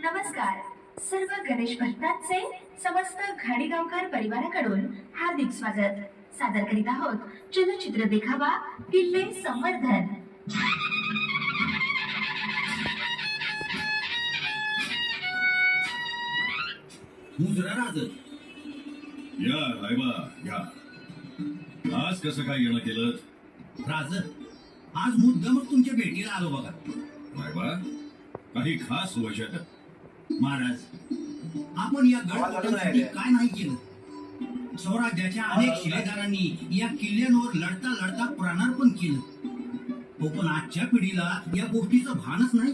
नमस्कार. सर्व गणेश भक्तांचे समस्त घाडीगावकर परिवाराकडून हार्दिक स्वागत. सादर करीत आहोत चलचित्र देखावा किल्ले संवर्धन. मुजरा या रायबा या. आज कसं काय येणं केलं? राज आज मुद्दामच तुमच्या भेटीला आलो बघा. रायबा, काही खास वजह? महाराज, आपण या गडकोटांसाठी काय नाही केलं. स्वराज्याच्या अनेक शिलेदारांनी या किल्ल्यांवर लढता लढता प्राणार्पण केलं. हो, पण आजच्या पिढीला या गोष्टीचं भानच नाही.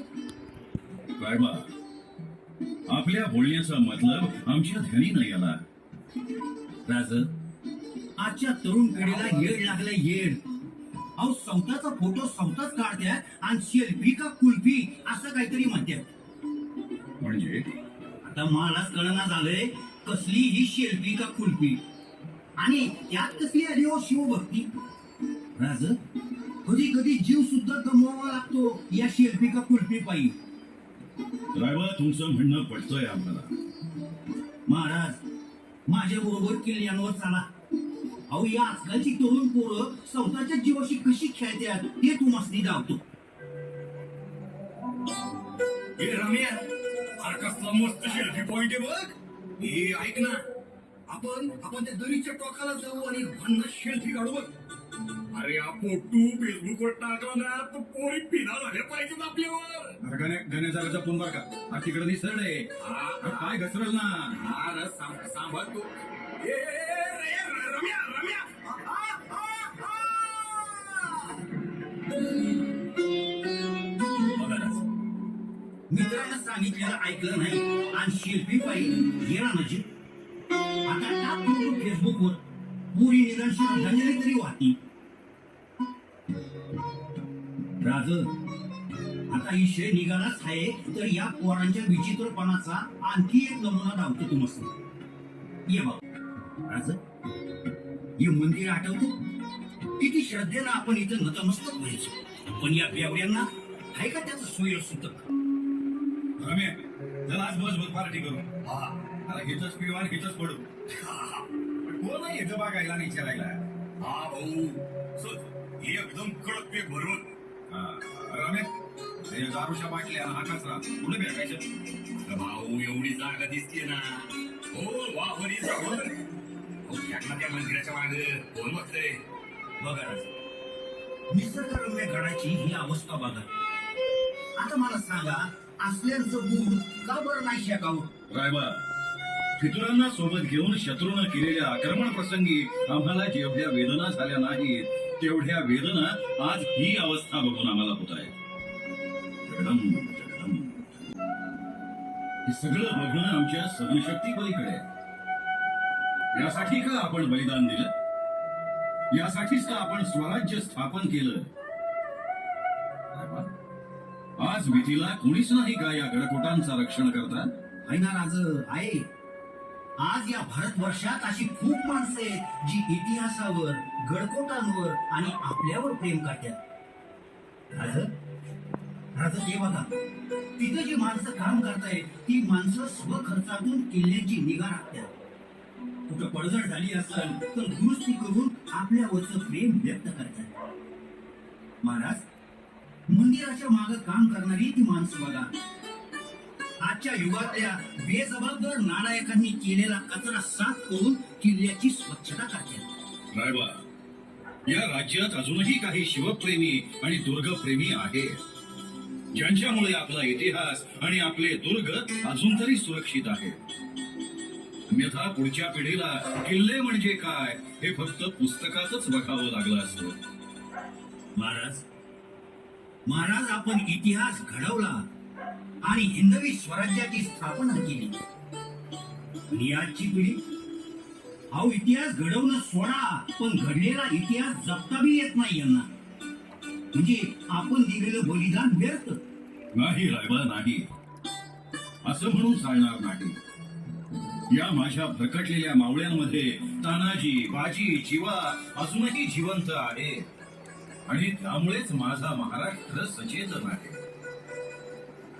रायबा, आपल्या बोलण्याचा मतलब आमच्या ध्यानी नाही आला. राज, आजच्या तरुण पिढीला येड लागलं येड. अहो, स्वतःचा फोटो स्वतःच काढत्या आणि सेल्फी का कुल्फी असं काहीतरी म्हणतात. म्हणजे आता मलाच कळना झालंय कसली ही सेल्फी का कुल्फी आणि त्यात कसली आली हो शिवभक्ती. राज, कधी कधी जीव सुद्धा गमवावा लागतो या सेल्फी का कुल्फी पायी. रायबा, तुमचं म्हणणं पटतंय आम्हाला. महाराज, माझ्या बरोबर किल्ल्यांवर चला. अहो, या आजकालची तरुण पोरं स्वतःच्या जीवाशी कशी खेळतात हे तुम्हाला धावतो. हे रम्या, अरे कसला मस्त सेल्फी पॉइंट आहे बघ. हे ऐक ना, आपण त्या दरीच्या टोकाला जाऊ आणि भन्नाट सेल्फी काढू बघ. अरे हा फोटो फेसबुकवर टाकला ना तर पोरी फिदा झाल्या पाहिजेत आपल्यावर. गणेशाला जपून बरं का, तिकडे निसरड आहे. काय घसरल ना. अरे सांभाळ तू. रम्या रम्या, मित्रांना सांगितलेलं ऐकलं नाही आणि सेल्फी पाहिजे येणार म्हणजे आता टाकतो फेसबुकवर. पुरी निदान श्रद्धांजली तरी वाटती. राज, आता विषय निघालाच आहे तर या पोरांच्या विचित्रपणाचा आणखी एक नमुना धावतो तुम्हाला. ये बघ राज, हे मंदिर आठवतं किती श्रद्धेनं आपण इथं नतमस्तक व्हायचो. पण या बेवड्यांना आहे का त्याचं सोय सुतक. रम्या, चला आज बस पार्टी करू. आता हिचंच पिऊ आणि हिचंच पडू. कोण नाही येतं बघायला आणि विचारायला. हा भाऊ, चल एकदम कडक पेक भरवत. रम्या, ते दारूच्या बाटल्या हा कचरा कुठे भेटायचं? भाऊ, एवढी जागा दिसते ना. हो वावरी जाऊन त्या मंदिराच्या मागे कोण बघतंय बघा राज, निसर्गरम्य घडाची ही अवस्था बघा. आता मला सांगा, असल्यांचं गुण का बरं नाही शेकावं. रायबा, फितुरांना सोबत घेऊन शत्रूनं केलेल्या आक्रमण प्रसंगी आम्हाला जेवढ्या वेदना झाल्या नाहीत तेवढ्या वेदना आज ही अवस्था बघून आम्हाला होत आहे. जगदम जगदम, हे सगळं बघणं आमच्या सहनशक्ती पलीकडे आहे. यासाठी का आपण बलिदान दिलं? यासाठीच का आपण स्वराज्य स्थापन केलं? आज भीतीला कुणीच नाही का या गडकोटांचं रक्षण करता? आहे ना राज, आहे. आज या भारतवर्षात अशी खूप माणसं आहेत जी इतिहासावर, गडकोटांवर आणि आपल्यावर प्रेम करतात. राज, राज, हे बघा, तिथं जी माणसं काम करतायत ती माणसं स्वखर्चातून किल्ल्याची निगा राखतात. कुठं पडझड झाली असेल तर दुरुस्ती करून आपल्यावरचं प्रेम व्यक्त करतात. महाराज, मंदिराच्या मागे काम करणारी ती माणसं बघा. आजच्या युगातल्या बेजबाबदार नालायकांनी केलेला कचरा साफ करून किल्ल्याची स्वच्छता करतात. रायबा, या राज्यात अजूनही काही शिवप्रेमी आणि दुर्गप्रेमी आहे ज्यांच्यामुळे आपला इतिहास आणि आपले दुर्ग अजून तरी सुरक्षित आहे. अन्यथा पुढच्या पिढीला किल्ले म्हणजे काय हे फक्त पुस्तकातच बघावं लागलं असतं. महाराज, महाराज, आपण इतिहास घडवला आणि हिंदवी स्वराज्याची स्थापना केली. आणि आजची पिढी, अहो, इतिहास घडवणं सोडा पण घडलेला इतिहास जपता बी येत नाही यांना. म्हणजे आपण दिलेलं बलिदान व्यर्थ. नाही रायबा, नाही, असं म्हणून चालणार नाही. या माझ्या भरकटलेल्या मावळ्यांमध्ये तानाजी, बाजी, जीवा अजूनही जिवंत आहे आणि त्यामुळेच माझा महाराष्ट्र सचेतन आहे.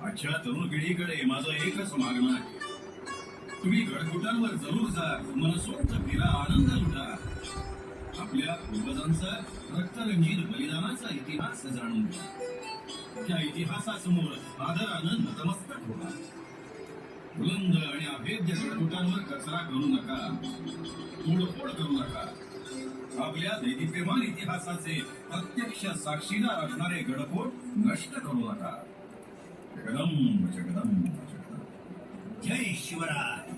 आजच्या तरुण पिढीकडे माझं एकच मागणं आहे. तुम्ही गडकोटांवर जरूर जा, मनसोक्त फिरा, आनंद लुटा. आपल्या पूर्वजांचा रक्तरंजित बलिदानाचा इतिहास जाणून घ्या. त्या इतिहासासमोर आदरानं नतमस्तक होता. बुलंद आणि अभेद्य गडकोटांवर कचरा करू नका, तोडफोड करू नका. आपल्या दैदिप्यमान इतिहासाचे प्रत्यक्ष साक्षीदार असणारे गडकोट नष्ट करू नका. जगदंब जगदंब जगदंब. जय शिवराय.